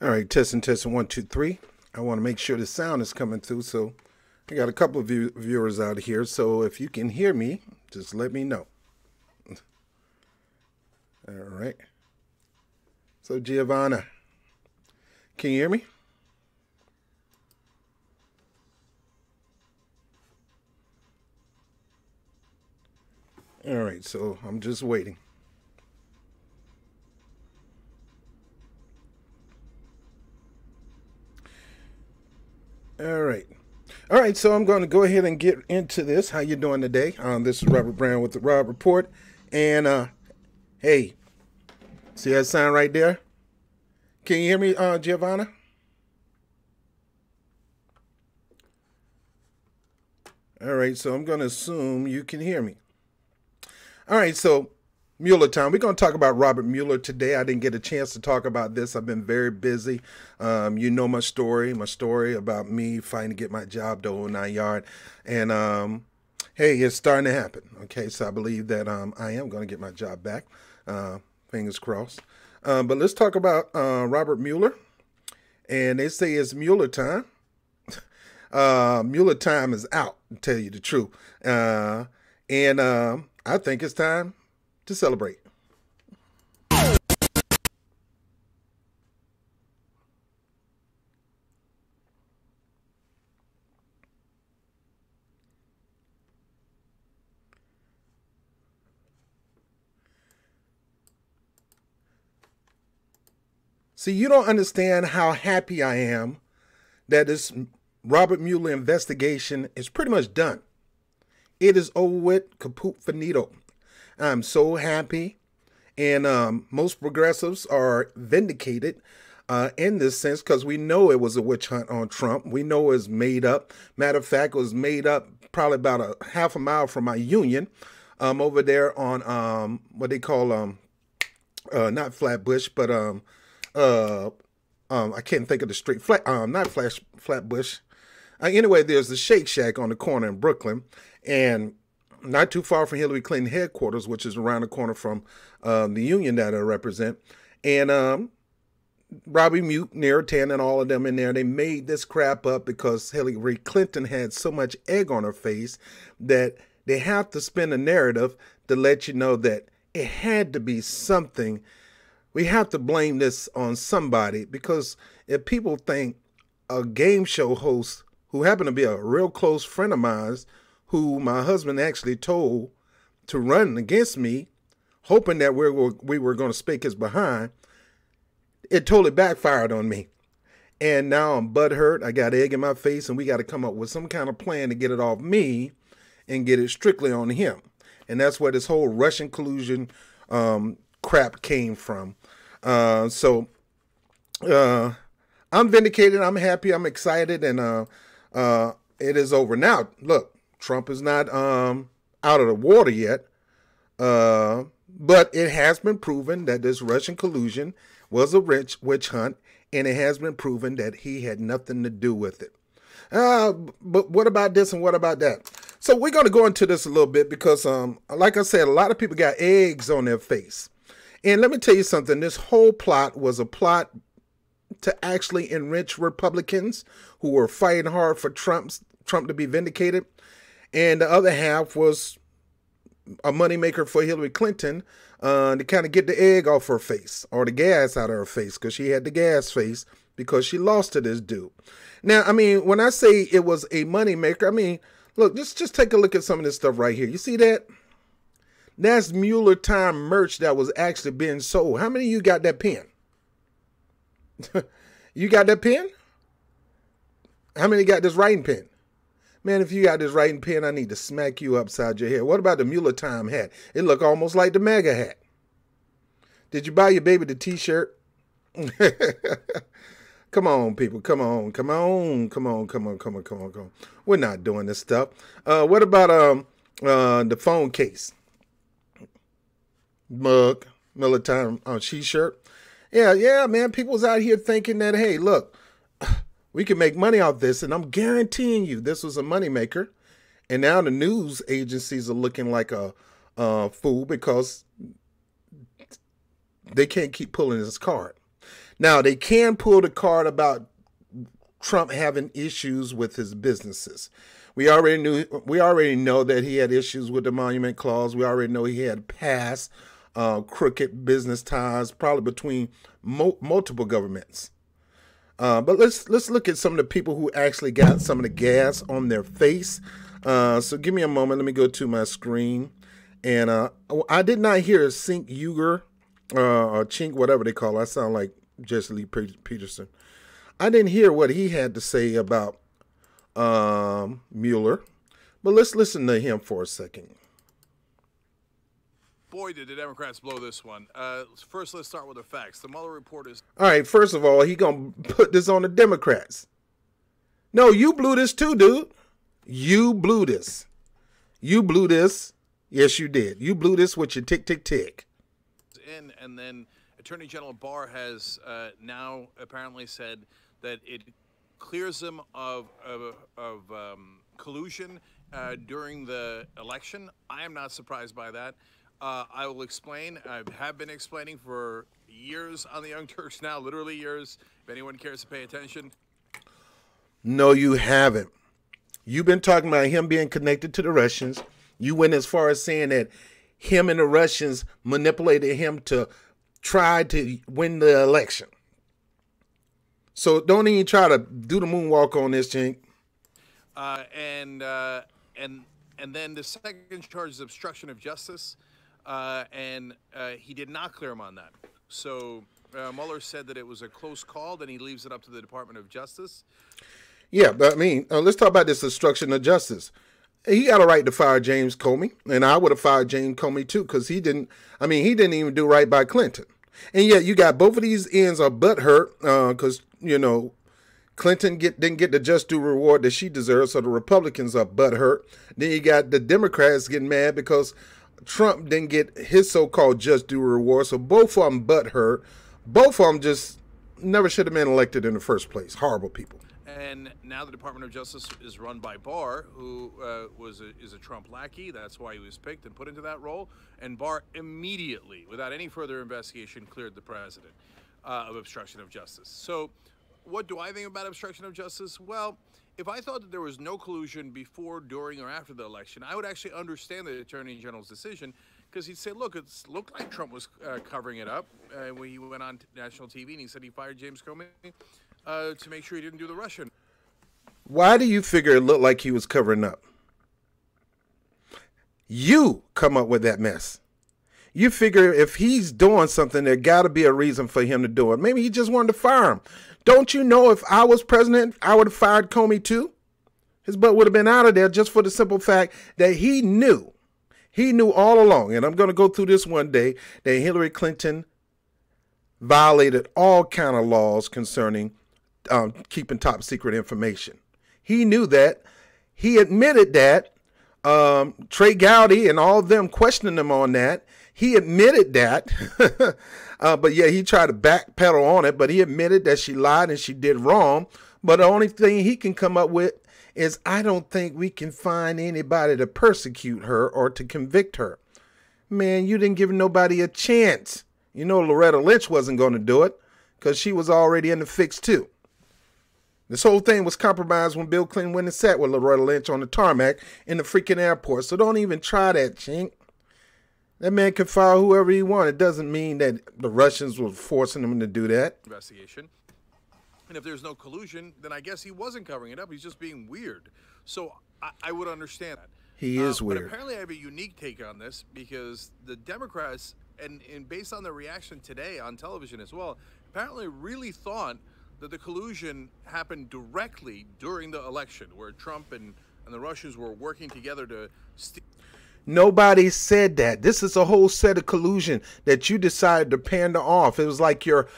All right, testing, 1, 2, 3. I want to make sure the sound is coming through. So I got a couple of viewers out here. So if you can hear me, just let me know. All right. So Giovanna, can you hear me? All right, so I'm just waiting. All right, so I'm going to go ahead and get into this. How you doing today? This is Robert Brown with the Rob Report. And, hey, see that sign right there? Can you hear me, Giovanna? All right, so I'm going to assume you can hear me. All right, so Mueller time. We're going to talk about Robert Mueller today. I didn't get a chance to talk about this. I've been very busy. You know my story about me fighting to get my job, the whole 9 yard. And, hey, it's starting to happen. Okay, so I believe that I am going to get my job back. Fingers crossed. But let's talk about Robert Mueller. And they say it's Mueller time. Mueller time is out, to tell you the truth. And I think it's time to celebrate. See, you don't understand how happy I am that this Robert Mueller investigation is pretty much done. It is over with, kaput finito. I'm so happy, and most progressives are vindicated in this sense because we know it was a witch hunt on Trump. We know it was made up. Matter of fact, it was made up probably about a half a mile from my union over there on what they call not Flatbush, but I can't think of the street. Not Flatbush. Anyway, there's the Shake Shack on the corner in Brooklyn, and not too far from Hillary Clinton headquarters, which is around the corner from the union that I represent. And Robbie Mute, Tan, and all of them in there, they made this crap up because Hillary Clinton had so much egg on her face that they have to spin a narrative to let you know that it had to be something. We have to blame this on somebody, because if people think a game show host who happened to be a real close friend of mine, who my husband actually told to run against me, hoping that we were going to speak his behind, it totally backfired on me. And now I'm butthurt. I got egg in my face, and we got to come up with some kind of plan to get it off me and get it strictly on him. And that's where this whole Russian collusion crap came from. So I'm vindicated. I'm happy. I'm excited. And it is over. Now, look. Trump is not out of the water yet, but it has been proven that this Russian collusion was a witch hunt, and it has been proven that he had nothing to do with it. But what about this and what about that? So we're going to go into this a little bit because, like I said, a lot of people got eggs on their face. And let me tell you something. This whole plot was a plot to actually enrich Republicans who were fighting hard for Trump to be vindicated. And the other half was a moneymaker for Hillary Clinton to kind of get the egg off her face, or the gas out of her face, because she had the gas face because she lost to this dude. Now, I mean, when I say it was a moneymaker, I mean, look, just take a look at some of this stuff right here. You see that? That's Mueller time merch that was actually being sold. How many of you got that pen? You got that pen? How many got this writing pen? Man, if you got this writing pen, I need to smack you upside your head. What about the Mueller time hat? It look almost like the MAGA hat. Did you buy your baby the t-shirt? Come on, people. Come on. We're not doing this stuff. What about the phone case? Mug, Mueller time t-shirt. Yeah, man. People's out here thinking that, hey, look, we can make money off this, and I'm guaranteeing you this was a moneymaker. And now the news agencies are looking like a fool because they can't keep pulling this card. Now, they can pull the card about Trump having issues with his businesses. We already know that he had issues with the Monument Clause. We already know he had past crooked business ties, probably between multiple governments. But let's look at some of the people who actually got some of the gas on their face. So give me a moment. Let me go to my screen. And I did not hear Cenk Uygur or Chink, whatever they call it. I sound like Jesse Lee Peterson. I didn't hear what he had to say about Mueller. But let's listen to him for a second. Boy, did the Democrats blow this one. First, let's start with the facts. The Mueller report is... All right, first of all, he going to put this on the Democrats. No, you blew this too, dude. You blew this. You blew this. Yes, you did. You blew this with your tick, tick, tick. And then Attorney General Barr has now apparently said that it clears them of collusion during the election. I am not surprised by that. I will explain. I have been explaining for years on the Young Turks now, literally years, if anyone cares to pay attention. No, you haven't. You've been talking about him being connected to the Russians. You went as far as saying that him and the Russians manipulated him to try to win the election. So don't even try to do the moonwalk on this, Cenk. And then the second charge is obstruction of justice. And he did not clear him on that. So Mueller said that it was a close call. Then he leaves it up to the Department of Justice. Yeah, but I mean, let's talk about this obstruction of justice. He got a right to fire James Comey, and I would have fired James Comey too, because he didn't even do right by Clinton. And yet you got both of these ends are butthurt because, Clinton didn't get the just due reward that she deserves, so the Republicans are butthurt. Then you got the Democrats getting mad because Trump didn't get his so-called just due reward, so both of them butthurt. Both of them just never should have been elected in the first place. Horrible people. And now the Department of Justice is run by Barr, who is a Trump lackey. That's why he was picked and put into that role. And Barr immediately, without any further investigation, cleared the president of obstruction of justice. So what do I think about obstruction of justice? Well, if I thought that there was no collusion before, during, or after the election, I would actually understand the Attorney General's decision, because he'd say, look, it looked like Trump was covering it up when he went on national TV and he said he fired James Comey to make sure he didn't do the Russian. Why do you figure it looked like he was covering up? You come up with that mess. You figure if he's doing something, there got to be a reason for him to do it. Maybe he just wanted to fire him. Don't you know if I was president, I would have fired Comey too? His butt would have been out of there just for the simple fact that he knew all along, and I'm going to go through this one day, that Hillary Clinton violated all kind of laws concerning keeping top secret information. He knew that. He admitted that. Trey Gowdy and all of them questioning him on that. He admitted that. But yeah, he tried to backpedal on it, but he admitted that she lied and she did wrong. But the only thing he can come up with is, I don't think we can find anybody to persecute her or to convict her. Man, you didn't give nobody a chance. You know Loretta Lynch wasn't going to do it because she was already in the fix too. This whole thing was compromised when Bill Clinton went and sat with Loretta Lynch on the tarmac in the freaking airport. So don't even try that, Cenk. That man can fire whoever he wants. It doesn't mean that the Russians were forcing him to do that. Investigation. And if there's no collusion, then I guess he wasn't covering it up. He's just being weird. So I would understand that. He is weird. But apparently I have a unique take on this, because the Democrats, and based on their reaction today on television as well, apparently really thought that the collusion happened directly during the election, where Trump and the Russians were working together to Nobody said that. This is a whole set of collusion that you decided to pander off. It was like your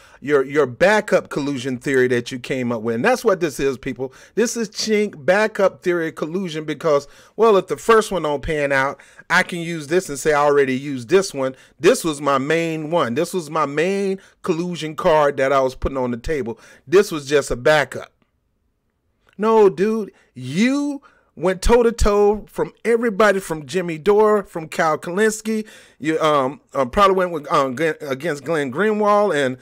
backup collusion theory that you came up with. And that's what this is, people. This is Cenk backup theory of collusion because, well, if the first one don't pan out, I can use this and say I already used this one. This was my main one. This was my main collusion card that I was putting on the table. This was just a backup. No, dude, you went toe to toe from everybody, from Jimmy Dore, from Kyle Kalinske. You probably went with, against Glenn Greenwald and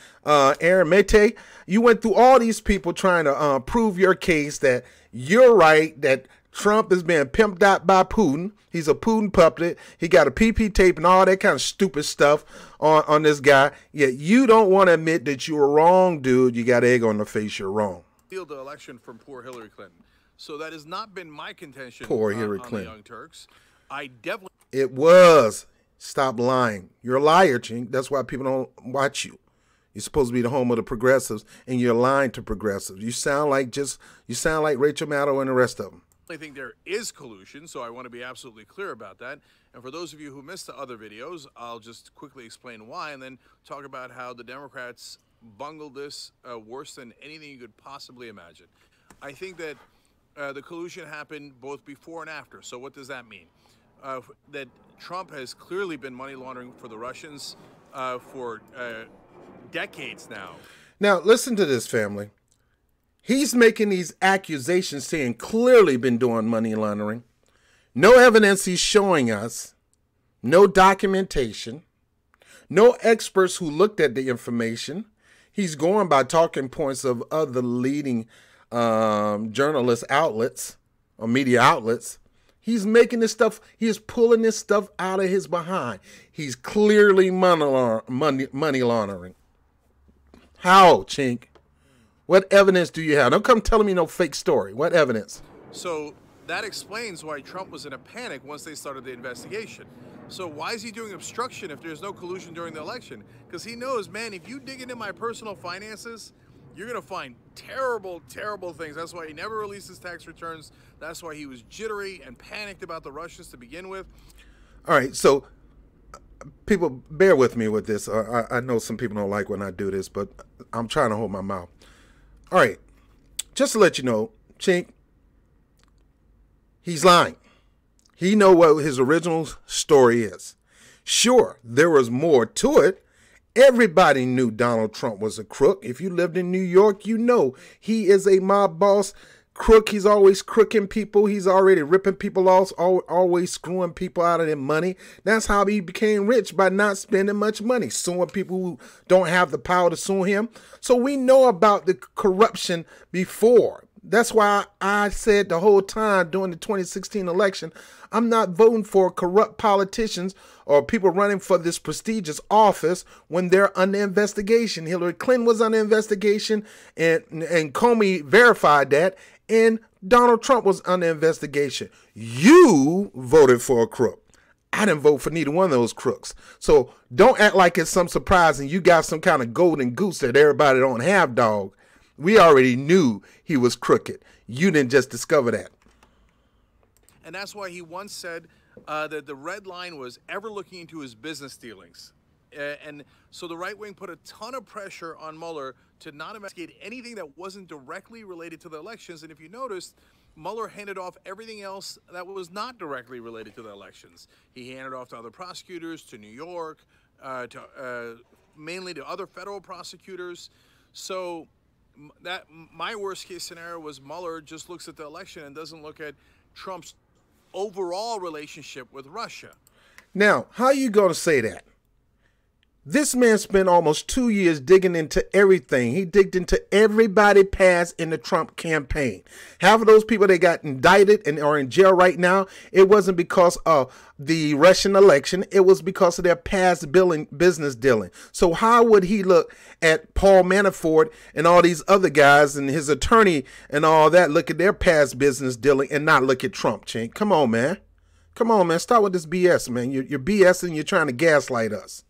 Aaron Mate. You went through all these people trying to prove your case that you're right, that Trump is being pimped out by Putin. He's a Putin puppet. He got a PP tape and all that kind of stupid stuff on this guy. Yet you don't want to admit that you were wrong, dude. You got egg on the face. You're wrong. The election from poor Hillary Clinton. So that has not been my contention. Poor Hillary on Clinton. The Young Turks. I definitely. It was. Stop lying. You're a liar, Cenk. That's why people don't watch you. You're supposed to be the home of the progressives, and you're lying to progressives. You sound like Rachel Maddow and the rest of them. I think there is collusion, so I want to be absolutely clear about that. And for those of you who missed the other videos, I'll just quickly explain why, and then talk about how the Democrats bungled this worse than anything you could possibly imagine. I think that the collusion happened both before and after. So what does that mean? That Trump has clearly been money laundering for the Russians for decades now. Now, listen to this, family. He's making these accusations saying clearly been doing money laundering. No evidence he's showing us. No documentation. No experts who looked at the information. He's going by talking points of other leading journalist outlets or media outlets. He's making this stuff, he is pulling this stuff out of his behind. He's clearly money laundering. How, Cenk? What evidence do you have? Don't come telling me no fake story. What evidence? So that explains why Trump was in a panic once they started the investigation. So why is he doing obstruction if there's no collusion during the election? Because he knows, man, if you dig into my personal finances, you're going to find terrible, terrible things. That's why he never released his tax returns. That's why he was jittery and panicked about the Russians to begin with. All right, so people, bear with me with this. I know some people don't like when I do this, but I'm trying to hold my mouth. All right, just to let you know, Cenk, he's lying. He know what his original story is. Sure, there was more to it. Everybody knew Donald Trump was a crook. If you lived in New York, you know he is a mob boss crook. He's always crooking people. He's already ripping people off, always screwing people out of their money. That's how he became rich, by not spending much money, suing people who don't have the power to sue him. So we know about the corruption before. That's why I said the whole time during the 2016 election, I'm not voting for corrupt politicians or people running for this prestigious office when they're under investigation. Hillary Clinton was under investigation, and Comey verified that, and Donald Trump was under investigation. You voted for a crook. I didn't vote for neither one of those crooks. So don't act like it's some surprise and you got some kind of golden goose that everybody don't have, dog. We already knew he was crooked. You didn't just discover that. And that's why he once said that the red line was ever looking into his business dealings. And so the right wing put a ton of pressure on Mueller to not investigate anything that wasn't directly related to the elections. And if you noticed, Mueller handed off everything else that was not directly related to the elections. He handed off to other prosecutors, to New York, mainly to other federal prosecutors. So that my worst case scenario was Mueller just looks at the election and doesn't look at Trump's overall relationship with Russia. Now, how are you going to say that? This man spent almost 2 years digging into everything. He digged into everybody past in the Trump campaign. Half of those people that got indicted and are in jail right now, it wasn't because of the Russian election. It was because of their past business dealing. So how would he look at Paul Manafort and all these other guys and his attorney and all that, look at their past business dealing and not look at Trump, Cenk? Come on, man. Come on, man. Start with this BS, man. You're BSing. You're trying to gaslight us.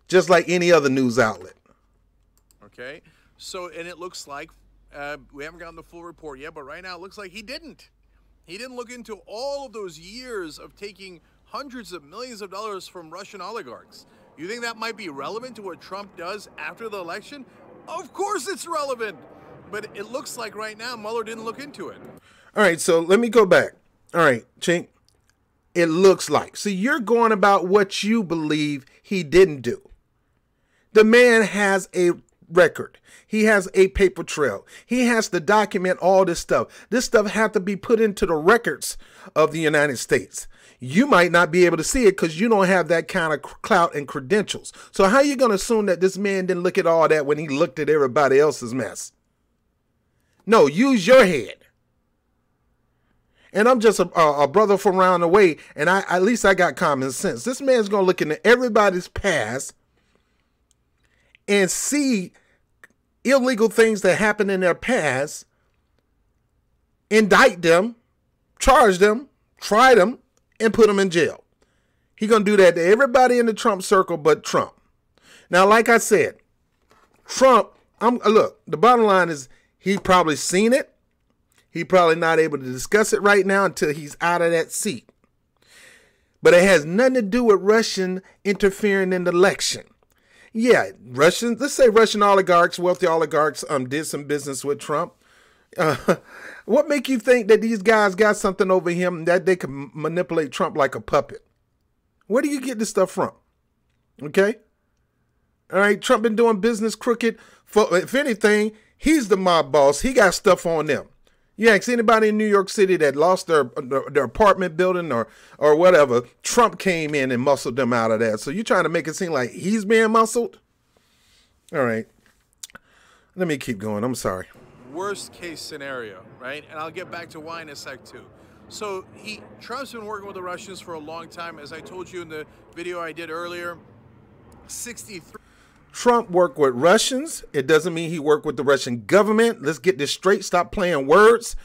Just like any other news outlet. Okay. So, and it looks like we haven't gotten the full report yet, but right now it looks like he didn't. He didn't look into all of those years of taking hundreds of millions of dollars from Russian oligarchs. You think that might be relevant to what Trump does after the election? Of course it's relevant. But it looks like right now Mueller didn't look into it. All right, so let me go back. All right, Cenk. It looks like. So you're going about what you believe he didn't do. The man has a record. He has a paper trail. He has to document all this stuff. This stuff has to be put into the records of the United States. You might not be able to see it because you don't have that kind of clout and credentials. So how are you going to assume that this man didn't look at all that when he looked at everybody else's mess? No, use your head. And I'm just a brother from around the way, and at least I got common sense. This man's going to look into everybody's past and see illegal things that happened in their past, indict them, charge them, try them, and put them in jail. He's going to do that to everybody in the Trump circle but Trump. Now, like I said, Trump, look, the bottom line is he's probably seen it. He's probably not able to discuss it right now until he's out of that seat. But it has nothing to do with Russian interfering in the election. Yeah, Russians, let's say Russian oligarchs, wealthy oligarchs, did some business with Trump. What make you think that these guys got something over him that they can manipulate Trump like a puppet? Where do you get this stuff from? Okay? All right, Trump been doing business crooked. If anything, he's the mob boss. He got stuff on them. You ask anybody in New York City that lost their apartment building or whatever, Trump came in and muscled them out of that. So you're trying to make it seem like he's being muscled? All right. Let me keep going. I'm sorry. Worst case scenario, right? And I'll get back to why in a sec too. So Trump's been working with the Russians for a long time. As I told you in the video I did earlier, 63. Trump worked with Russians. It doesn't mean he worked with the Russian government. Let's get this straight. Stop playing words.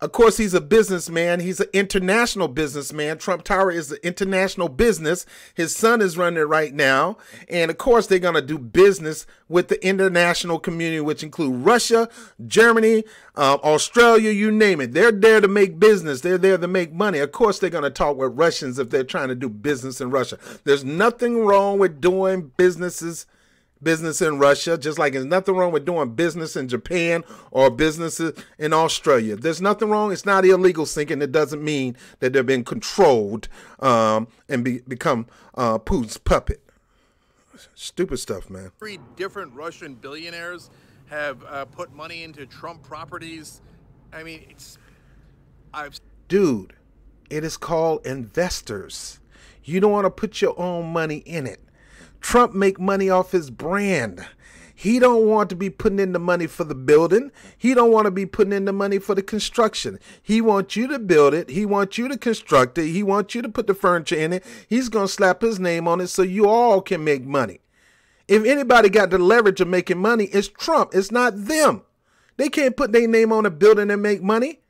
Of course, he's a businessman. He's an international businessman. Trump Tower is an international business. His son is running it right now. And of course, they're going to do business with the international community, which include Russia, Germany, Australia, you name it. They're there to make business. They're there to make money. Of course, they're going to talk with Russians if they're trying to do business in Russia. There's nothing wrong with doing business in Russia, just like there's nothing wrong with doing business in Japan or businesses in Australia. There's nothing wrong. It's not illegal sinking. It doesn't mean that they've been controlled and become Putin's puppet. Stupid stuff, man. 3 different Russian billionaires have put money into Trump properties. I mean, Dude, it is called investors. You don't want to put your own money in it. Trump make money off his brand. He don't want to be putting in the money for the building. He don't want to be putting in the money for the construction. He wants you to build it. He wants you to construct it. He wants you to put the furniture in it. He's going to slap his name on it so you all can make money. If anybody got the leverage of making money, it's Trump. It's not them. They can't put their name on a building and make money.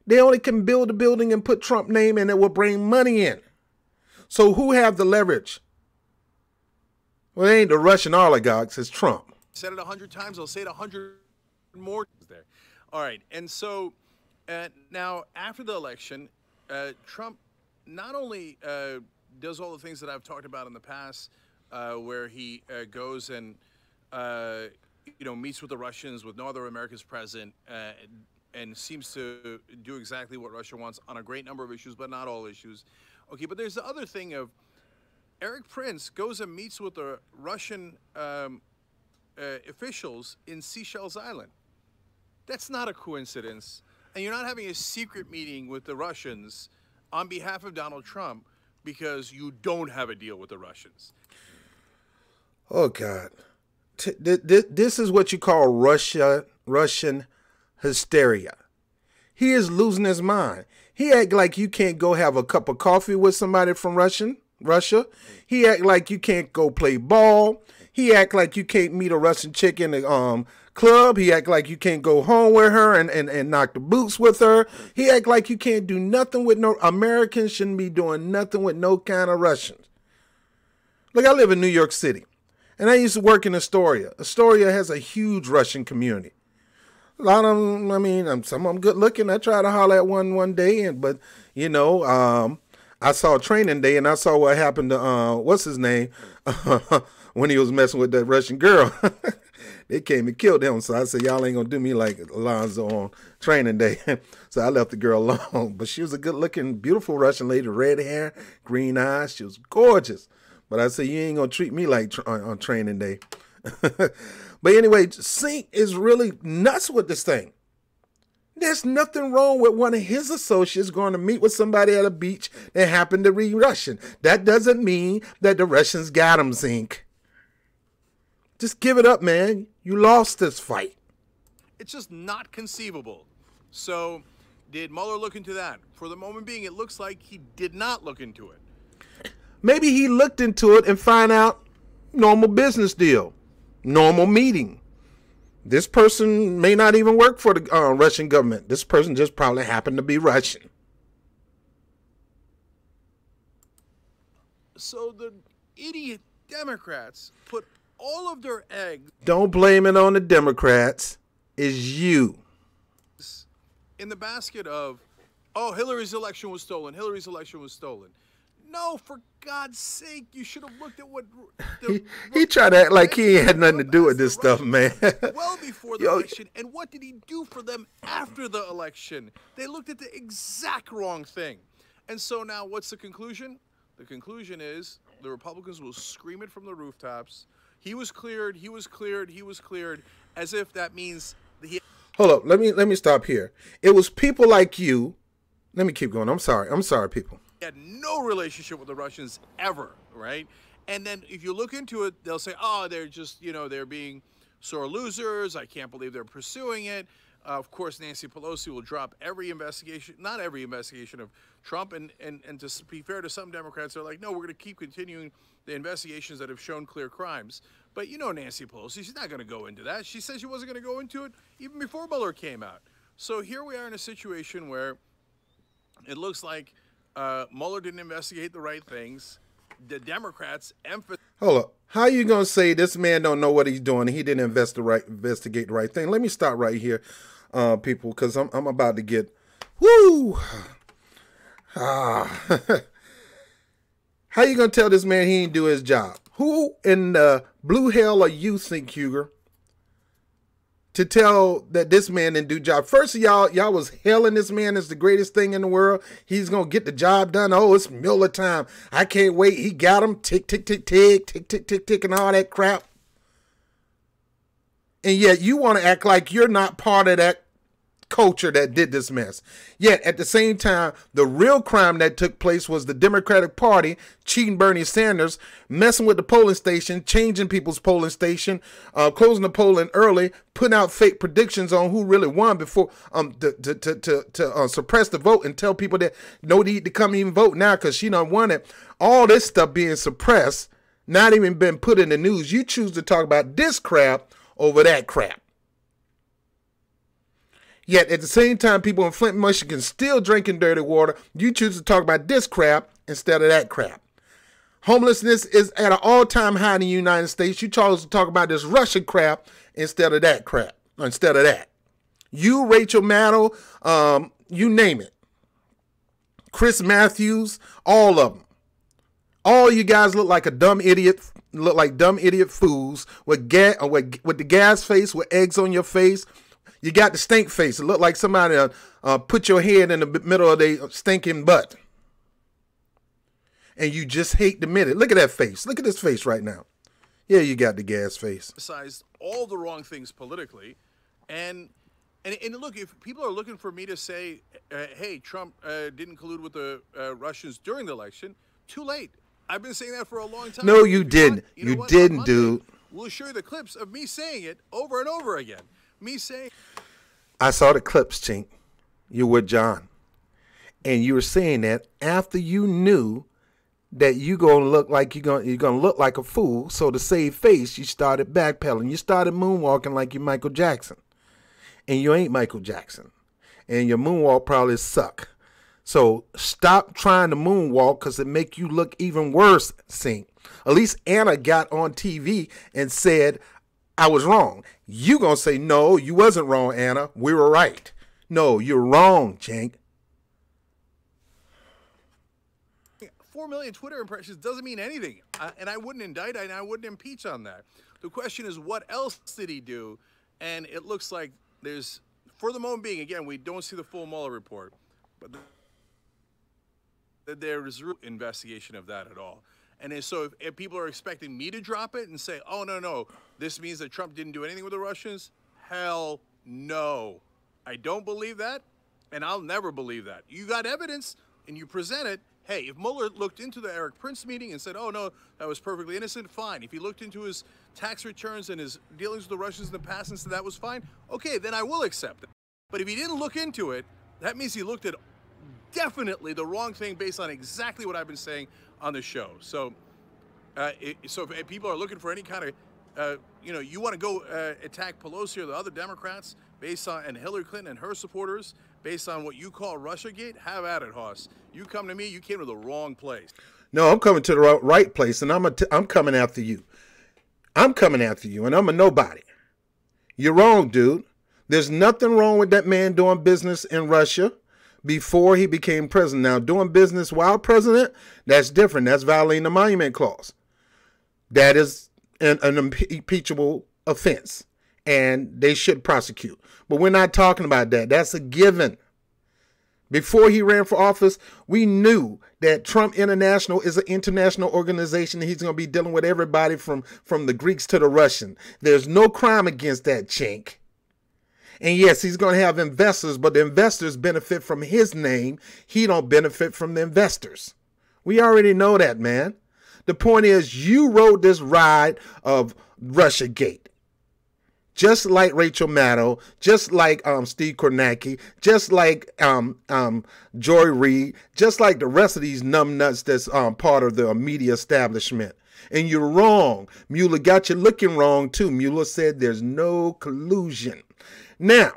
They only can build a building and put Trump name and it will bring money in. So who have the leverage? Well, it ain't the Russian oligarchs, it's Trump. Said it 100 times, I'll say it 100 more there. All right, and so now after the election, Trump not only does all the things that I've talked about in the past, where he goes and meets with the Russians with no other Americans present, and seems to do exactly what Russia wants on a great number of issues, but not all issues. Okay, but there's the other thing of Eric Prince goes and meets with the Russian officials in Seychelles Island. That's not a coincidence. And you're not having a secret meeting with the Russians on behalf of Donald Trump because you don't have a deal with the Russians. Oh, God. This is what you call Russian hysteria. He is losing his mind. He act like you can't go have a cup of coffee with somebody from Russia. He act like you can't go play ball. He act like you can't meet a Russian chick in the club. He act like you can't go home with her and knock the boots with her. He act like you can't do nothing with no Americans. Shouldn't be doing nothing with no kind of Russians. Look, I live in New York City, and I used to work in Astoria. Astoria has a huge Russian community. A lot of them, I mean, some of them good looking. I tried to holler at one day, but I saw Training Day, and I saw what happened to what's his name when he was messing with that Russian girl. They came and killed him. So I said, y'all ain't gonna do me like Alonzo on Training Day. So I left the girl alone. But she was a good-looking, beautiful Russian lady, red hair, green eyes. She was gorgeous. But I said, you ain't gonna treat me like on Training Day. But anyway, Cenk is really nuts with this thing. There's nothing wrong with one of his associates going to meet with somebody at a beach that happened to be Russian. That doesn't mean that the Russians got him, Cenk. Just give it up, man. You lost this fight. It's just not conceivable. So, did Mueller look into that? For the moment being, it looks like he did not look into it. Maybe he looked into it and find out normal business deal, normal meeting. This person may not even work for the Russian government. This person just probably happened to be Russian. So the idiot Democrats put all of their eggs. Don't blame it on the Democrats. It's you. In the basket of, oh, Hillary's election was stolen. Hillary's election was stolen. No, for God's sake, you should have looked at what... He tried to act like he ain't had nothing to do with this stuff, man. Well before the election. And what did he do for them after the election? They looked at the exact wrong thing. And so now what's the conclusion? The conclusion is the Republicans will scream it from the rooftops. He was cleared, he was cleared, he was cleared, as if that means that he... Hold up, let me stop here. It was people like you. Let me keep going. I'm sorry, people. Had no relationship with the Russians ever, right? And then if you look into it, they'll say, oh, they're just, they're being sore losers. I can't believe they're pursuing it. Of course, Nancy Pelosi will drop every investigation, not every investigation of Trump. And to be fair to some Democrats, they're like, no, we're going to keep continuing the investigations that have shown clear crimes. But Nancy Pelosi, she's not going to go into that. She said she wasn't going to go into it even before Mueller came out. So here we are in a situation where it looks like Mueller didn't investigate the right things. The Democrats emphasize. Hold up. How are you gonna say this man don't know what he's doing? He didn't investigate the right thing. Let me stop right here, people, because I'm about to get woo. How you gonna tell this man he ain't do his job? Who in the blue hell are you, Cenk Huger, to tell that this man didn't do job? First, y'all was hailing this man as the greatest thing in the world. He's going to get the job done. Oh, it's Mueller time. I can't wait. He got him. Tick, tick, tick, tick, tick, tick, tick, tick, and all that crap. And yet you want to act like you're not part of that culture that did this mess. Yet at the same time, the real crime that took place was the Democratic Party cheating Bernie Sanders, messing with the polling station, changing people's polling station, closing the polling early, putting out fake predictions on who really won before to suppress the vote and tell people that no need to come even vote now because she done won it. All this stuff being suppressed, not even been put in the news. You choose to talk about this crap over that crap. Yet at the same time, people in Flint, Michigan still drinking dirty water. You choose to talk about this crap instead of that crap. Homelessness is at an all-time high in the United States. You chose to talk about this Russian crap instead of that crap. Instead of that. You, Rachel Maddow, you name it. Chris Matthews, all of them. All you guys look like a dumb idiot, look like dumb idiot fools with the gas face, with eggs on your face. You got the stink face. It looked like somebody put your head in the middle of their stinking butt. And you just hate to admit it. Look at that face. Look at this face right now. Yeah, you got the gas face. All the wrong things politically. And look, if people are looking for me to say, hey, Trump didn't collude with the Russians during the election, too late. I've been saying that for a long time. No, you didn't. You didn't, dude. We'll show you the clips of me saying it over and over again. Me saying, I saw the clips, Cenk. You were John. And you were saying that after you knew that you're gonna look like you're gonna look like a fool. So to save face, you started backpedaling. You started moonwalking like you're Michael Jackson. And you ain't Michael Jackson. And your moonwalk probably suck. So stop trying to moonwalk because it make you look even worse, Cenk. At least Anna got on TV and said, I was wrong. You gonna say, no, you wasn't wrong, Anna. We were right. No, you're wrong, Cenk. 4 million Twitter impressions doesn't mean anything. And I wouldn't indict and I wouldn't impeach on that. The question is, what else did he do? And it looks like there's, for the moment being, again, we don't see the full Mueller report, but there is investigation of that at all. So if people are expecting me to drop it and say, oh, no, this means that Trump didn't do anything with the Russians, hell no. I don't believe that, and I'll never believe that. You got evidence, and you present it. Hey, if Mueller looked into the Eric Prince meeting and said, oh, no, that was perfectly innocent, fine. If he looked into his tax returns and his dealings with the Russians in the past and said that was fine, okay, then I will accept it. But if he didn't look into it, that means he looked at definitely the wrong thing based on exactly what I've been saying on the show. So, if people are looking for any kind of, you want to go attack Pelosi or the other Democrats based on, and Hillary Clinton and her supporters based on what you call Russiagate, have at it, Hoss. You come to me, you came to the wrong place. No, I'm coming to the right place, and I'm coming after you. I'm coming after you, and I'm a nobody. You're wrong, dude. There's nothing wrong with that man doing business in Russia before he became president. Now, doing business while president, that's different. That's violating the Monument Clause. That is an impeachable offense, and they should prosecute. But we're not talking about that. That's a given. Before he ran for office, we knew that Trump International is an international organization, and he's going to be dealing with everybody from the Greeks to the Russian. There's no crime against that, Cenk. And yes, he's going to have investors, but the investors benefit from his name. He don't benefit from the investors. We already know that, man. The point is, you rode this ride of Russiagate. Just like Rachel Maddow, just like Steve Kornacki, just like Joy Reid, just like the rest of these numbnuts that's part of the media establishment. And you're wrong. Mueller got you looking wrong, too. Mueller said there's no collusion. Now,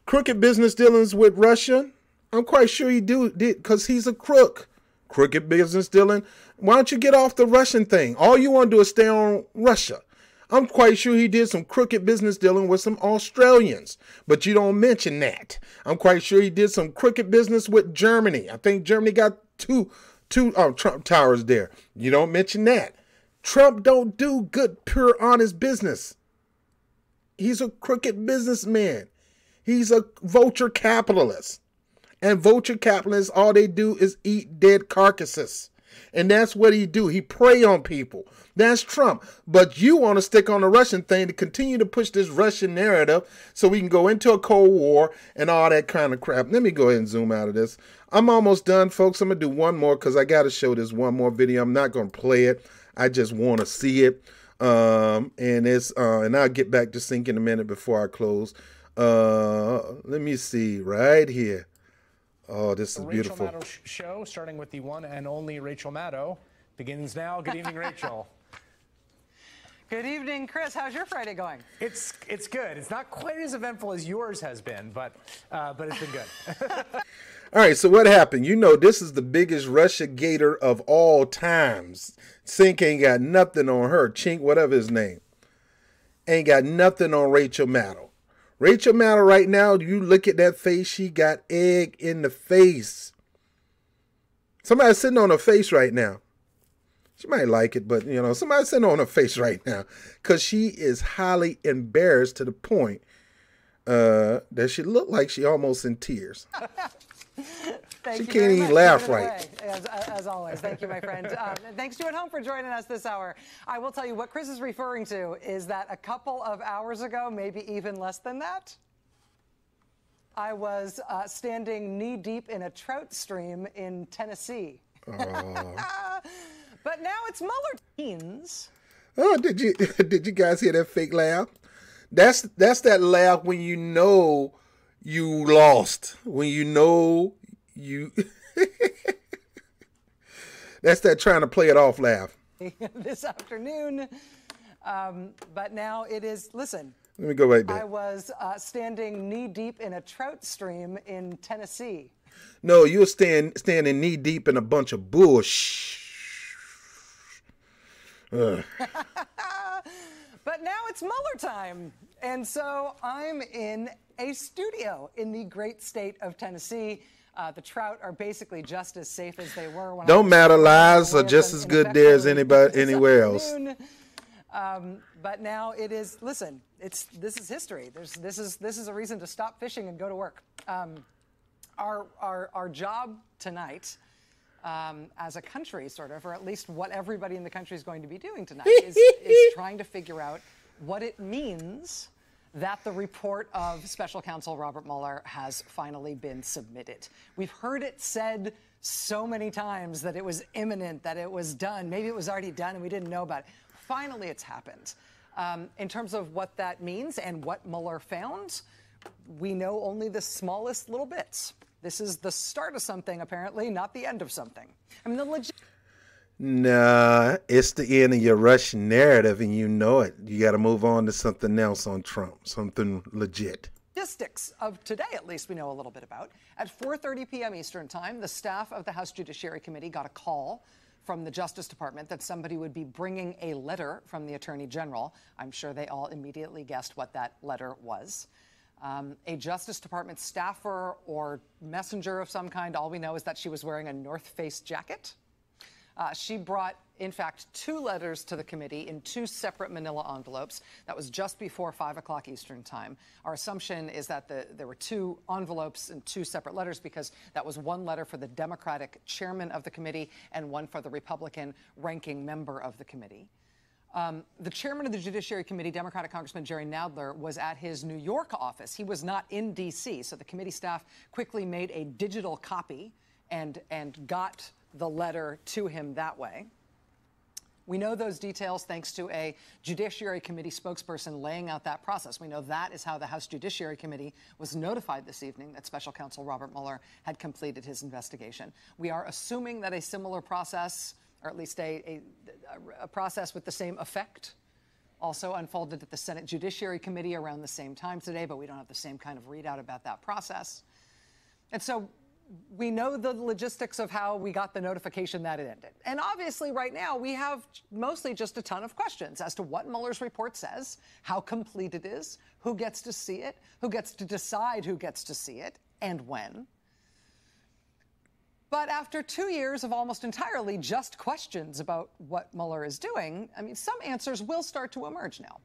crooked business dealings with Russia, I'm quite sure he did because he's a crook. Crooked business dealing. Why don't you get off the Russian thing? All you want to do is stay on Russia. I'm quite sure he did some crooked business dealing with some Australians, but you don't mention that. I'm quite sure he did some crooked business with Germany. I think Germany got two Trump towers there. You don't mention that. Trump don't do good, pure, honest business. He's a crooked businessman. He's a vulture capitalist. And vulture capitalists, all they do is eat dead carcasses. And that's what he do. He prey on people. That's Trump. But you want to stick on the Russian thing to continue to push this Russian narrative so we can go into a Cold War and all that kind of crap. Let me go ahead and zoom out of this. I'm almost done, folks. I'm going to do one more because I got to show this one more video. I'm not going to play it. I just want to see it. And I'll get back to Cenk in a minute before I close. Let me see right here. Oh, this is beautiful. Rachel Maddow show, starting with the one and only Rachel Maddow, begins now. Good evening, Rachel. Good evening, Chris. How's your Friday going? It's good. It's not quite as eventful as yours has been, but it's been good. All right, so what happened? You know, this is the biggest Russiagator of all times. Cenk ain't got nothing on her. Chink, whatever his name. Ain't got nothing on Rachel Maddow. Rachel Maddow right now, you look at that face, she got egg in the face. Somebody's sitting on her face right now. She might like it, but, you know, somebody's sitting on her face right now because she is highly embarrassed to the point that she looked like she almost in tears. She can't even laugh right. As always. Thank you, my friend. Thanks to you at home for joining us this hour. I will tell you what Chris is referring to is that a couple of hours ago, maybe even less than that, I was standing knee-deep in a trout stream in Tennessee. But now it's Mueller teens. Oh, did you guys hear that fake laugh? That's that laugh when you know you lost. When you know you that's that trying to play it off laugh. This afternoon. But now it is, listen. Let me go right there. I was standing knee-deep in a trout stream in Tennessee. No, you're standing knee-deep in a bunch of bush. But now it's Mueller time. And so I'm in a studio in the great state of Tennessee. The trout are basically just as safe as they were when Don't matter, lies are just as good there as anywhere else. But now it is, listen, this is history. This is a reason to stop fishing and go to work. Our job tonight as a country, sort of, or at least what everybody in the country is going to be doing tonight, is trying to figure out what it means that the report of Special Counsel Robert Mueller has finally been submitted. We've heard it said so many times that it was imminent, that it was done. Maybe it was already done and we didn't know about it. Finally, it's happened. In terms of what that means and what Mueller found, we know only the smallest little bits. This is the start of something, apparently, not the end of something. I mean, Nah, it's the end of your Russian narrative, and you know it. You got to move on to something else on Trump, something legit. Logistics of today, at least, we know a little bit about. At 4:30 p.m. Eastern Time, the staff of the House Judiciary Committee got a call from the Justice Department that somebody would be bringing a letter from the Attorney General. I'm sure they all immediately guessed what that letter was. A Justice Department staffer or messenger of some kind. All we know is that she was wearing a North Face jacket. She brought, in fact, 2 letters to the committee in 2 separate manila envelopes. That was just before 5 o'clock Eastern Time. Our assumption is that there were 2 envelopes and 2 separate letters because that was 1 letter for the Democratic chairman of the committee and 1 for the Republican ranking member of the committee. The chairman of the Judiciary Committee, Democratic Congressman Jerry Nadler, was at his New York office. He was not in D.C., so the committee staff quickly made a digital copy and got the letter to him that way. We know those details thanks to a Judiciary Committee spokesperson laying out that process. We know that is how the House Judiciary Committee was notified this evening that Special Counsel Robert Mueller had completed his investigation. We are assuming that a similar process, or at least a process with the same effect, also unfolded at the Senate Judiciary Committee around the same time today, but we don't have the same kind of readout about that process. And so we know the logistics of how we got the notification that it ended. And obviously right now we have mostly just a ton of questions as to what Mueller's report says, how complete it is, who gets to see it, who gets to decide who gets to see it, and when. But after 2 years of almost entirely just questions about what Mueller is doing, I mean, some answers will start to emerge now.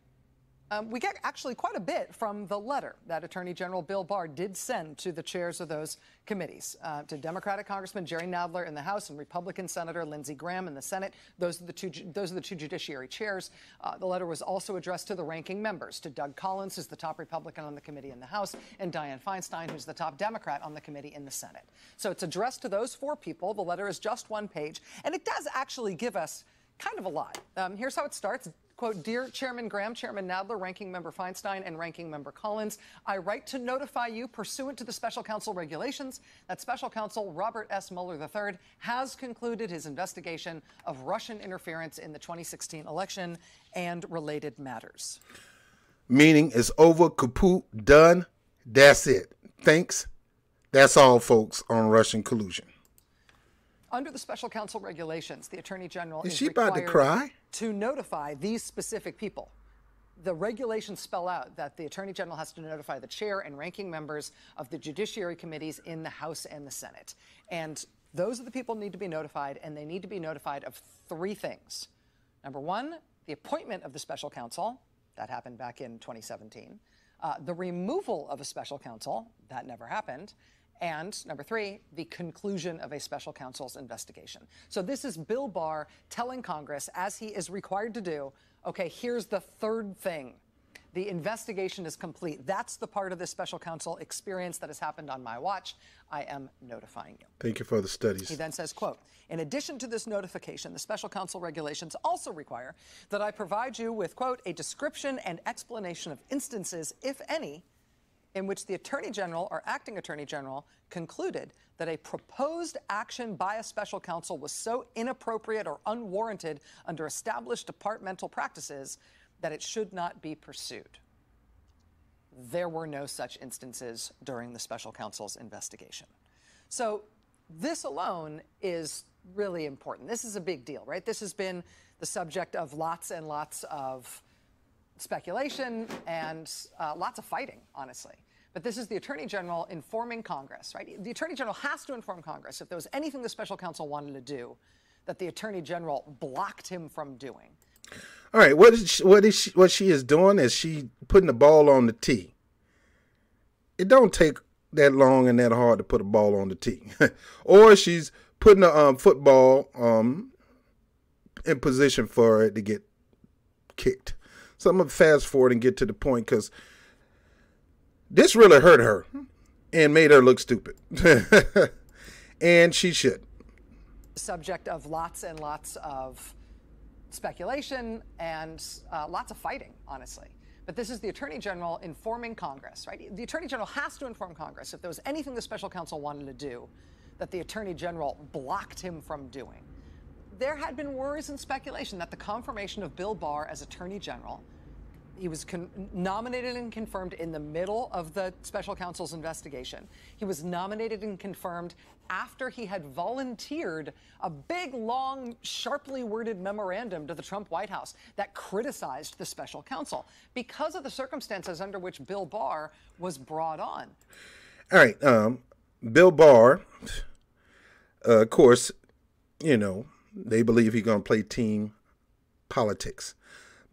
We get actually quite a bit from the letter that Attorney General Bill Barr did send to the chairs of those committees, to Democratic Congressman Jerry Nadler in the House and Republican Senator Lindsey Graham in the Senate. Those are the two judiciary chairs. The letter was also addressed to the ranking members, to Doug Collins, who's the top Republican on the committee in the House, and Dianne Feinstein, who's the top Democrat on the committee in the Senate. So it's addressed to those 4 people. The letter is just 1 page, and it does actually give us kind of a lot. Here's how it starts. Quote, "Dear Chairman Graham, Chairman Nadler, Ranking Member Feinstein, and Ranking Member Collins, I write to notify you, pursuant to the Special Counsel regulations, that Special Counsel Robert S. Mueller III has concluded his investigation of Russian interference in the 2016 election and related matters." Meaning it's over, kaput, done. That's it. Thanks. That's all, folks, on Russian collusion. Under the Special Counsel regulations, the Attorney General Is is she about to required cry? to notify these specific people. The regulations spell out that the Attorney General has to notify the chair and ranking members of the Judiciary Committees in the House and the Senate. And those are the people who need to be notified, and they need to be notified of 3 things. Number 1, the appointment of the Special Counsel. That happened back in 2017. The removal of a Special Counsel. That never happened. And number 3, the conclusion of a Special Counsel's investigation. So this is Bill Barr telling Congress, as he is required to do, okay, here's the 3rd thing. The investigation is complete. That's the part of this Special Counsel experience that has happened on my watch. I am notifying you. Thank you for the studies. He then says, quote, "In addition to this notification, the Special Counsel regulations also require that I provide you with, quote, a description and explanation of instances, if any, in which the Attorney General or Acting Attorney General concluded that a proposed action by a Special Counsel was so inappropriate or unwarranted under established departmental practices that it should not be pursued." There were no such instances during the Special Counsel's investigation. So this alone is really important. This is a big deal, right? This has been the subject of lots and lots of speculation and lots of fighting, honestly. But this is the Attorney General informing Congress, right? The Attorney General has to inform Congress if there was anything the Special Counsel wanted to do that the Attorney General blocked him from doing. All right, what she is doing is she putting the ball on the tee. It don't take that long and that hard to put a ball on the tee. Or she's putting the football in position for it to get kicked. So I'm going to fast forward and get to the point, because this really hurt her and made her look stupid. And she should. Subject of lots and lots of speculation and lots of fighting, honestly. But this is the Attorney General informing Congress, right? The Attorney General has to inform Congress if there was anything the special counsel wanted to do that the Attorney General blocked him from doing. There had been worries and speculation that the confirmation of Bill Barr as Attorney General, he was nominated and confirmed in the middle of the special counsel's investigation. He was nominated and confirmed after he had volunteered a big, long, sharply worded memorandum to the Trump White House that criticized the special counsel because of the circumstances under which Bill Barr was brought on. All right. Bill Barr, of course, you know, they believe he's going to play team politics.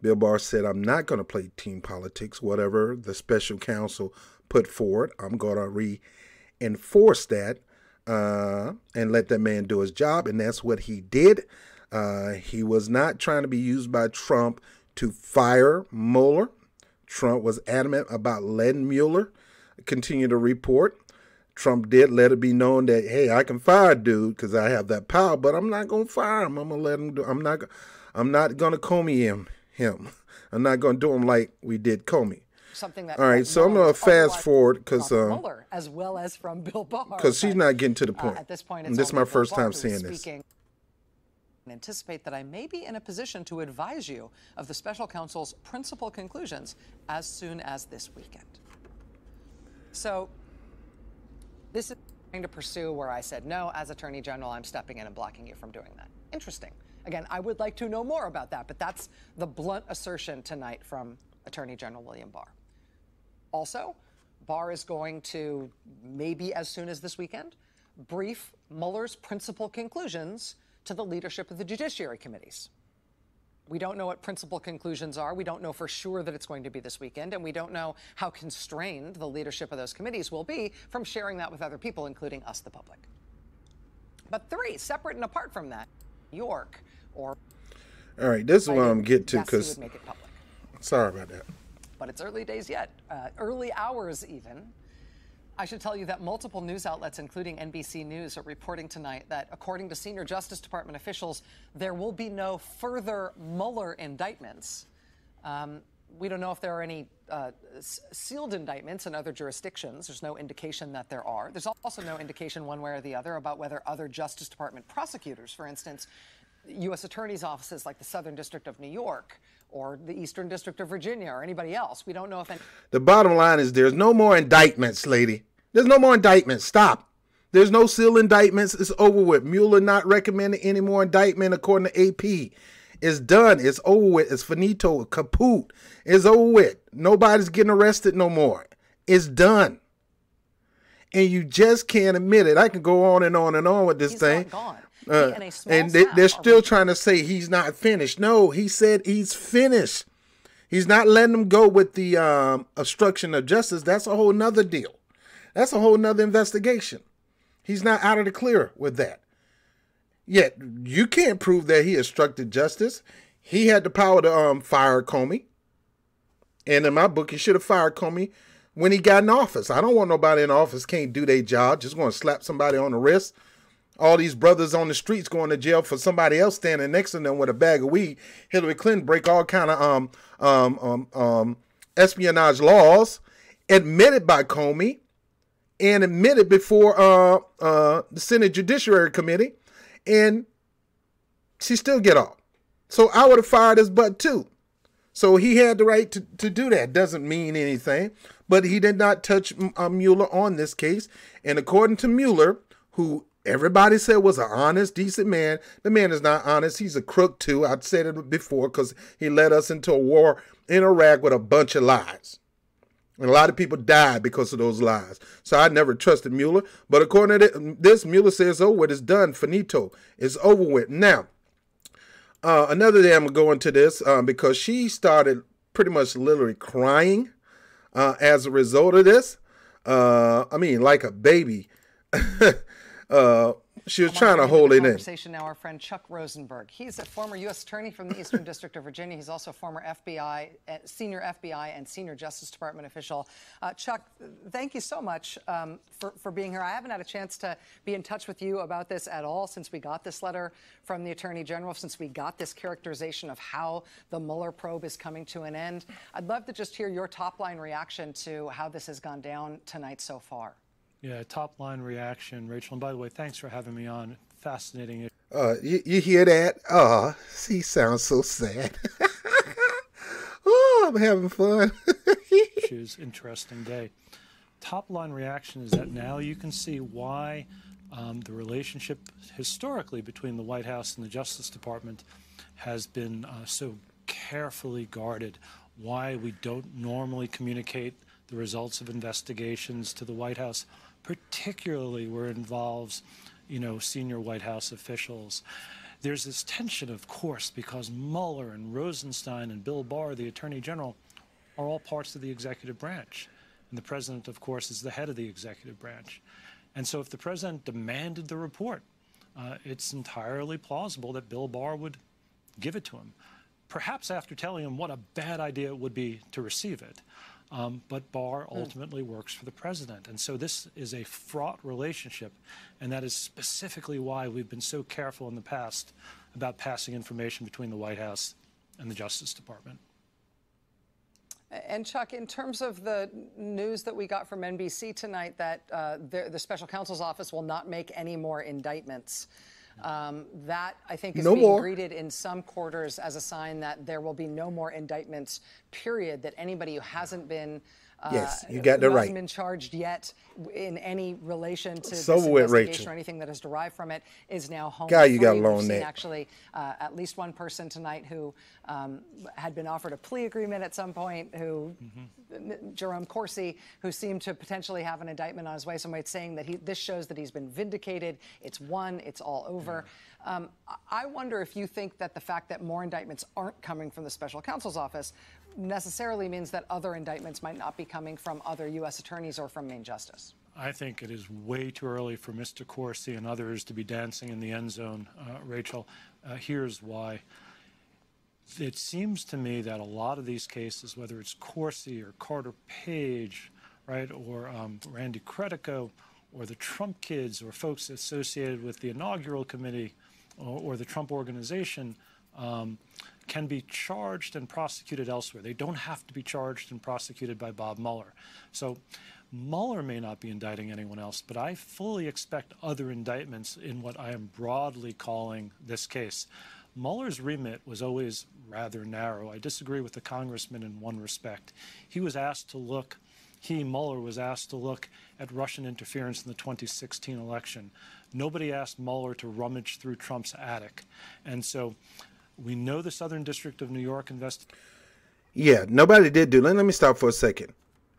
Bill Barr said, I'm not going to play team politics. Whatever the special counsel put forward, I'm going to reinforce that and let that man do his job. And that's what he did. He was not trying to be used by Trump to fire Mueller. Trump was adamant about letting Mueller continue to report. Trump did let it be known that, hey, I can fire a dude because I have that power, but I'm not going to fire him. I'm going to let him do. I'm not going to Comey him. I'm not going to do him like we did Comey. Something that. All right, so I'm going to fast forward because Mueller, as well as from Bill Barr, because she's not getting to the point. At this point, this is my first time seeing this. Anticipate that I may be in a position to advise you of the special counsel's principal conclusions as soon as this weekend. So this is going to pursue where I said, no, as Attorney General, I'm stepping in and blocking you from doing that. Interesting. Again, I would like to know more about that, but that's the blunt assertion tonight from Attorney General William Barr. Also, Barr is going to, maybe as soon as this weekend, brief Mueller's principal conclusions to the leadership of the Judiciary Committees. We don't know what principal conclusions are. We don't know for sure that it's going to be this weekend, and we don't know how constrained the leadership of those committees will be from sharing that with other people, including us, the public. But three, separate and apart from that, New York or... All right, this is what I'm getting to, yes, because... he would make it public. Sorry about that. But it's early days yet, early hours even. I should tell you that multiple news outlets, including NBC News, are reporting tonight that, according to senior Justice Department officials, there will be no further Mueller indictments. We don't know if there are any sealed indictments in other jurisdictions. There's no indication that there are. There's also no indication one way or the other about whether other Justice Department prosecutors, for instance, U.S. attorneys' offices like the Southern District of New York or the Eastern District of Virginia or anybody else. We don't know if any... The bottom line is there's no more indictments, lady. There's no more indictments. Stop. There's no sealed indictments. It's over with. Mueller not recommending any more indictment according to AP. It's done. It's over with. It's finito. Kaput. It's over with. Nobody's getting arrested no more. It's done. And you just can't admit it. I can go on and on and on with this thing. Gone. And they're still trying to say he's not finished. No, he said he's finished. He's not letting them go with the obstruction of justice. That's a whole nother deal. That's a whole nother investigation. He's not out of the clear with that. Yet you can't prove that he obstructed justice. He had the power to fire Comey. And in my book, he should have fired Comey when he got in office. I don't want nobody in office can't do their job. Just going to slap somebody on the wrist. All these brothers on the streets going to jail for somebody else standing next to them with a bag of weed. Hillary Clinton break all kind of espionage laws, admitted by Comey, and admitted before the Senate Judiciary Committee, and she still get off. So I would have fired his butt too. So he had the right to do that. Doesn't mean anything, but he did not touch Mueller on this case. And according to Mueller, who everybody said was an honest, decent man. The man is not honest. He's a crook, too. I've said it before because he led us into a war in Iraq with a bunch of lies. And a lot of people died because of those lies. So I never trusted Mueller. But according to this, Mueller says, oh, what is done, finito. It's over with. Now, another day I'm going to go into this because she started pretty much literally crying as a result of this. I mean, like a baby. She was I trying want to bring hold into it the in. conversation now, our friend Chuck Rosenberg. He's a former U.S. attorney from the Eastern District of Virginia. He's also a former senior FBI and senior Justice Department official. Chuck, thank you so much for being here. I haven't had a chance to be in touch with you about this at all since we got this letter from the Attorney General, since we got this characterization of how the Mueller probe is coming to an end. I'd love to just hear your top-line reaction to how this has gone down tonight so far. Yeah, top-line reaction, Rachel. And by the way, thanks for having me on. Fascinating. You hear that? Oh, he sounds so sad. Oh, I'm having fun. Issues, interesting day. Top-line reaction is that now you can see why the relationship historically between the White House and the Justice Department has been so carefully guarded, why we don't normally communicate the results of investigations to the White House, particularly where it involves, senior White House officials. There's this tension, of course, because Mueller and Rosenstein and Bill Barr, the Attorney General, are all parts of the executive branch. And the president, of course, is the head of the executive branch. And so if the president demanded the report, it's entirely plausible that Bill Barr would give it to him, perhaps after telling him what a bad idea it would be to receive it. But Barr ultimately works for the president. And so this is a fraught relationship, and that is specifically why we've been so careful in the past about passing information between the White House and the Justice Department. And Chuck, in terms of the news that we got from NBC tonight that the special counsel's office will not make any more indictments, that I think is being greeted in some quarters as a sign that there will be no more indictments, period, that anybody who hasn't been yes, you got that right. Hasn't been charged yet in any relation to this with investigation Rachel. or anything that is derived from it is now home God, free. you got We've long seen neck. actually at least one person tonight who had been offered a plea agreement at some point, who Jerome Corsi, who seemed to potentially have an indictment on his way. Somebody saying that this shows that he's been vindicated. It's won. It's all over. I wonder if you think that the fact that more indictments aren't coming from the special counsel's office necessarily means that other indictments might not be coming from other U.S. attorneys or from Main Justice. I think it is way too early for Mr. Corsi and others to be dancing in the end zone, Rachel. Here's why. It seems to me that a lot of these cases, whether it's Corsi or Carter Page, right, or Randy Credico, or the Trump kids, or folks associated with the inaugural committee, or the Trump organization, can be charged and prosecuted elsewhere. They don't have to be charged and prosecuted by Bob Mueller. So Mueller may not be indicting anyone else, but I fully expect other indictments in what I am broadly calling this case. Mueller's remit was always rather narrow. I disagree with the congressman in one respect. He was asked to look, Mueller was asked to look at Russian interference in the 2016 election. Nobody asked Mueller to rummage through Trump's attic. And so we know the Southern District of New York investigated. Yeah, nobody did do. Let me stop for a second.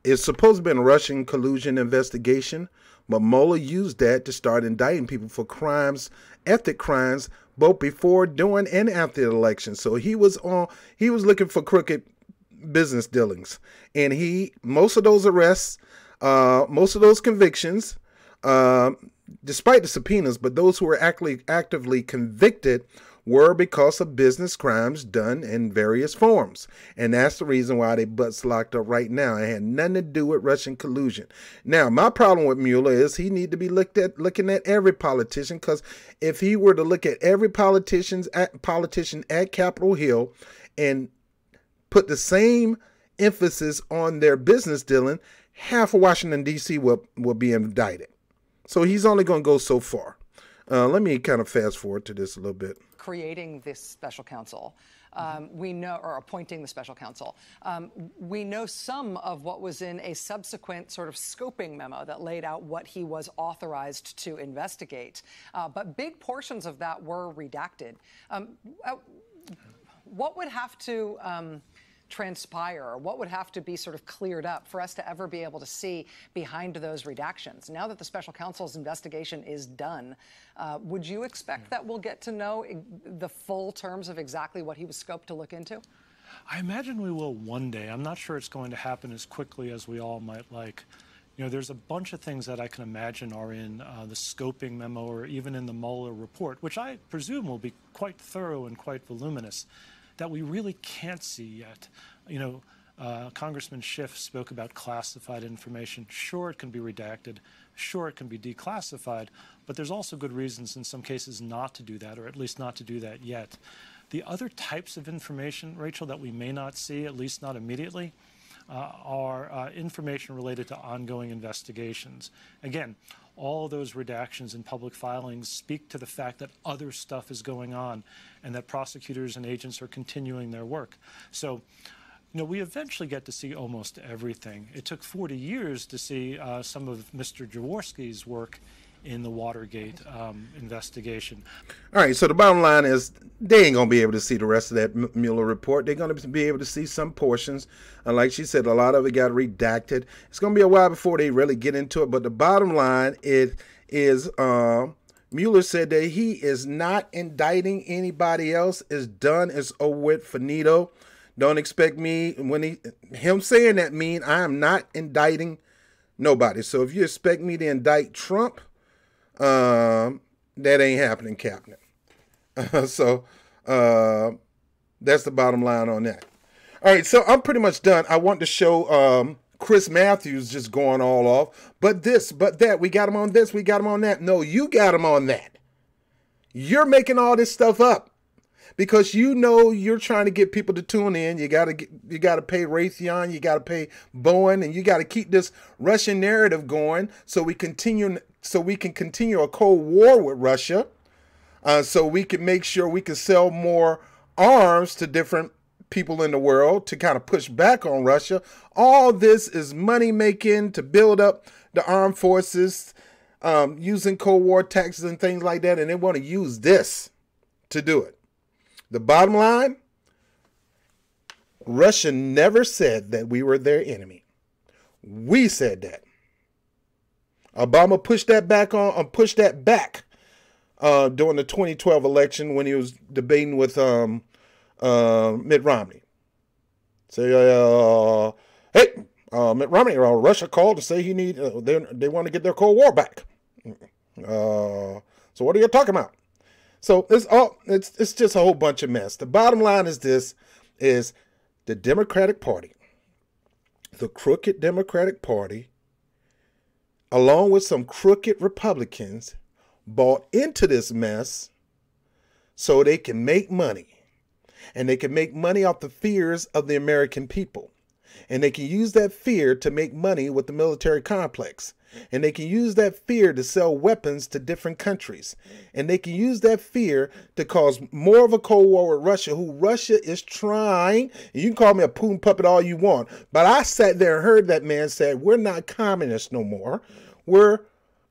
It's supposed to be a Russian collusion investigation, but Mueller used that to start indicting people for crimes, ethnic crimes, both before, during, and after the election. So he was looking for crooked business dealings, and most of those arrests, most of those convictions, despite the subpoenas, but those who were actively convicted were because of business crimes done in various forms. And that's the reason why they butts locked up right now. It had nothing to do with Russian collusion. Now, my problem with Mueller is he need to be looking at every politician, because if he were to look at every politician at Capitol Hill and put the same emphasis on their business dealing, half of Washington, D.C. will be indicted. So he's only going to go so far. Let me kind of fast forward to this a little bit. Creating this special counsel, we know, or appointing the special counsel, we know some of what was in a subsequent sort of scoping memo that laid out what he was authorized to investigate. But big portions of that were redacted. What would have to transpire? What would have to be sort of cleared up for us to ever be able to see behind those redactions? Now that the special counsel's investigation is done, would you expect that we'll get to know the full terms of exactly what he was scoped to look into? I imagine we will one day. I'm not sure it's going to happen as quickly as we all might like. You know, there's a bunch of things that I can imagine are in the scoping memo or even in the Mueller report, which I presume will be quite thorough and quite voluminous, that we really can't see yet. You know, Congressman Schiff spoke about classified information. Sure, it can be redacted. Sure, it can be declassified. But there's also good reasons in some cases not to do that, or at least not to do that yet. The other types of information, Rachel, that we may not see, at least not immediately, are information related to ongoing investigations. Again, all those redactions in public filings speak to the fact that other stuff is going on and that prosecutors and agents are continuing their work. So, you know, we eventually get to see almost everything. It took 40 years to see some of Mr. Jaworski's work in the Watergate investigation. All right, so the bottom line is they ain't going to be able to see the rest of that Mueller report. They're going to be able to see some portions. Like she said, a lot of it got redacted. It's going to be a while before they really get into it. But the bottom line is Mueller said that he is not indicting anybody else. It's done. It's over with, finito. Don't expect me, him saying that mean I am not indicting nobody. So if you expect me to indict Trump, that ain't happening, Captain. So that's the bottom line on that. All right, so I'm pretty much done. I want to show Chris Matthews just going all off. But this, but that. We got him on this. We got him on that. No, you got him on that. You're making all this stuff up because you know you're trying to get people to tune in. You got to pay Raytheon. You got to pay Boeing, and you got to keep this Russian narrative going so we can continue a Cold War with Russia. So we can make sure we can sell more arms to different people in the world to kind of push back on Russia. All this is money making to build up the armed forces, using Cold War taxes and things like that. And they want to use this to do it. The bottom line, Russia never said that we were their enemy. We said that. Obama pushed that back during the 2012 election when he was debating with Mitt Romney. Say, hey, Mitt Romney, Russia called to say they want to get their Cold War back. So what are you talking about? So it's just a whole bunch of mess. The bottom line is the Democratic Party, the crooked Democratic Party, along with some crooked Republicans, bought into this mess so they can make money. And they can make money off the fears of the American people. And they can use that fear to make money with the military complex. And they can use that fear to sell weapons to different countries. And they can use that fear to cause more of a Cold War with Russia, who Russia is trying. And you can call me a Putin puppet all you want. But I sat there and heard that man say, we're not communists no more. We're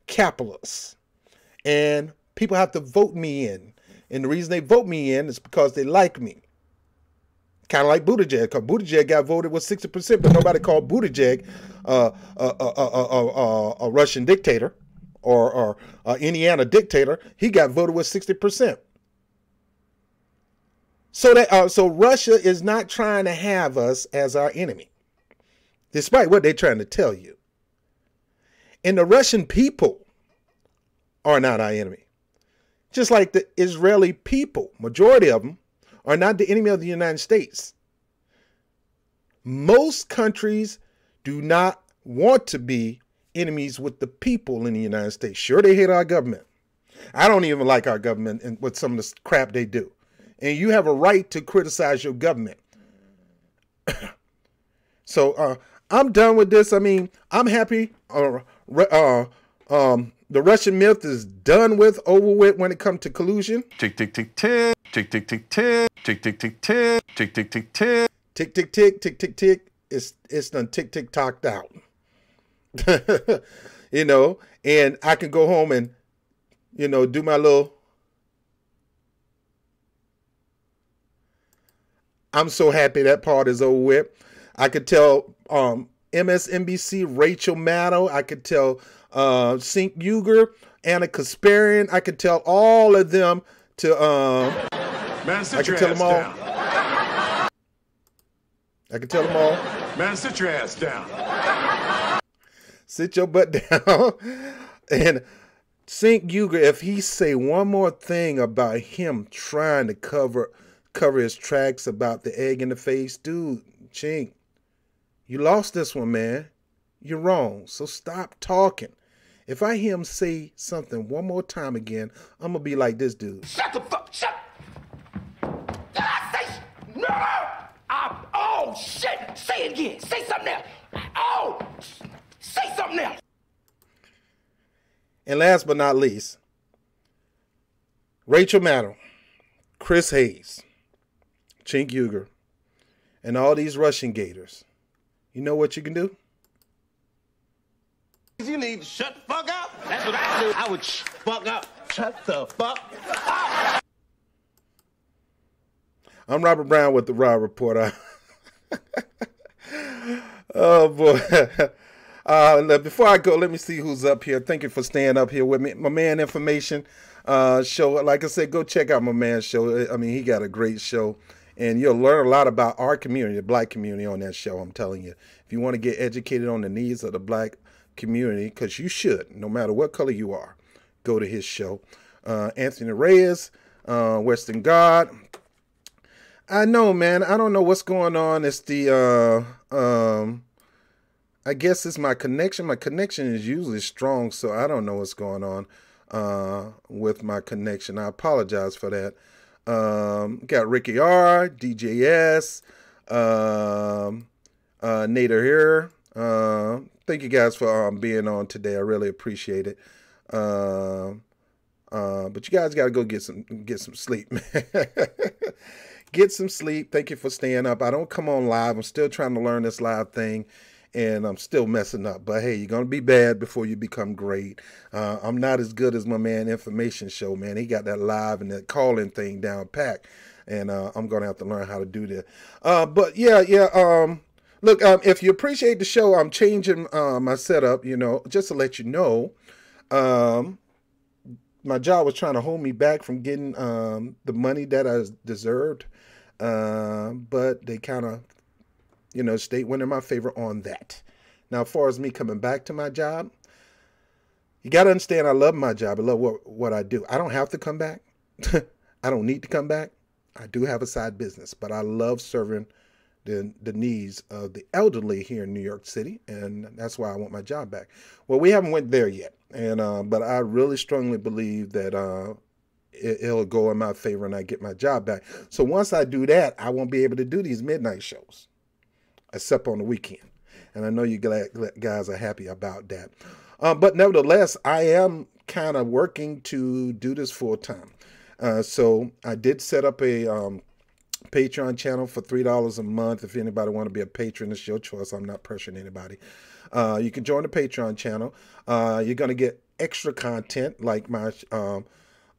capitalists. And people have to vote me in. And the reason they vote me in is because they like me. Kind of like Buttigieg, because Buttigieg got voted with 60%, but nobody called Buttigieg a Russian dictator or Indiana dictator. He got voted with 60%. So Russia is not trying to have us as our enemy, despite what they're trying to tell you. And the Russian people are not our enemy. Just like the Israeli people, majority of them, are not the enemy of the United States. Most countries do not want to be enemies with the people in the United States. Sure, they hate our government. I don't even like our government and with some of the crap they do. And you have a right to criticize your government. So I'm done with this. I mean, I'm happy. The Russian myth is done with, over with when it comes to collusion. Tick, tick, tick, tick. Tick, tick, tick, tick. Tick, tick, tick, tick. Tick, tick, tick, tick. Tick, tick, tick, tick, tick, tick. It's done tick, tick, tocked out. You know, and I can go home and, you know, do my little. I'm so happy that part is over with. I could tell MSNBC, Rachel Maddow. I could tell Cenk Uygur, Anna Kasparian. I could tell all of them to Man, sit I could your tell ass them all. down. I could tell them all. Man, sit your ass down. Sit your butt down. And Cenk Uygur, if he say one more thing about him trying to cover his tracks about the egg in the face, dude, Cenk, you lost this one, man. You're wrong. So stop talking. If I hear him say something one more time again, I'm gonna be like this dude. Shut the fuck, shut. Did I say no? Oh shit! Say it again. Say something else. Oh, say something else. And last but not least, Rachel Maddow, Chris Hayes, Cenk Uygur, and all these Russian gators. You know what you can do? You need to shut the fuck up. That's what I do. I would fuck up. Shut the fuck up. I'm Robert Brown with the Raw Report. Oh boy. Before I go, let me see who's up here. Thank you for staying up here with me. My man Information show. Like I said, go check out my man's show. I mean, he got a great show. And you'll learn a lot about our community, the black community, on that show, I'm telling you. If you want to get educated on the needs of the black community, because you should, no matter what color you are, go to his show. Anthony Reyes, Western God. I know, man. I don't know what's going on. It's the, I guess it's my connection. My connection is usually strong, so I don't know what's going on with my connection. I apologize for that. Got Ricky R, DJS, Nader here. Thank you guys for being on today. I really appreciate it. But you guys got to go get some sleep, man. Get some sleep. Thank you for staying up. I don't come on live. I'm still trying to learn this live thing, and I'm still messing up. But hey, you're going to be bad before you become great. I'm not as good as my man Information Show, man. He got that live and that call-in thing down packed, and I'm going to have to learn how to do that. But yeah. Look, if you appreciate the show, I'm changing my setup, just to let you know. My job was trying to hold me back from getting the money that I deserved. But they kind of, state went in my favor on that. Now, as far as me coming back to my job, you got to understand I love my job. I love what I do. I don't have to come back. I don't need to come back. I do have a side business, but I love serving the needs of the elderly here in New York City, and that's why I want my job back. Well, we haven't went there yet, and but I really strongly believe that it'll go in my favor and I get my job back. So once I do that, I won't be able to do these midnight shows, except on the weekend. And I know you guys are happy about that. But nevertheless, I am kind of working to do this full time. So I did set up a Patreon channel for $3 a month. If anybody want to be a patron, it's your choice. I'm not pressuring anybody. You can join the Patreon channel. You're going to get extra content like my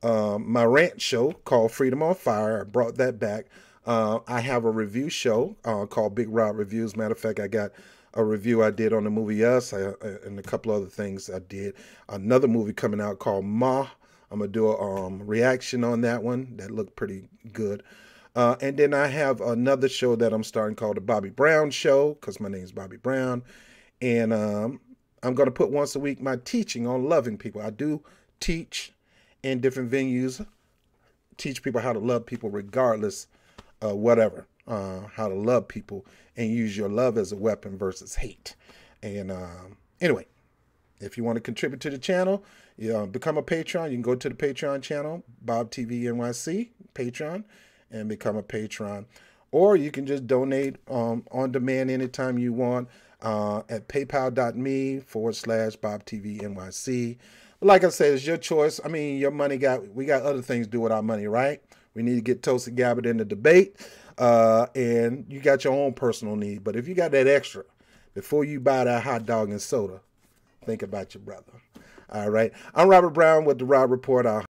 rant show called Freedom on Fire. I brought that back. I have a review show called Big Rob Reviews. Matter of fact, I got a review I did on the movie Us and a couple other things I did. Another movie coming out called Ma. I'm going to do a reaction on that one. That looked pretty good. And then I have another show that I'm starting called The Bobby Brown Show, because my name is Bobby Brown. And I'm going to put once a week my teaching on loving people. I do teach in different venues, teach people how to love people regardless of whatever, how to love people and use your love as a weapon versus hate. And anyway, if you want to contribute to the channel, become a patron. You can go to the Patreon channel, Bob TV NYC, Patreon, and become a patron. Or you can just donate on demand anytime you want at paypal.me/Bob TV NYC. But like I said, it's your choice. I mean, your money we got other things to do with our money, right? We need to get Tulsi Gabbard in the debate. And you got your own personal need. But if you got that extra, before you buy that hot dog and soda, think about your brother. All right. I'm Robert Brown with the Rob Report.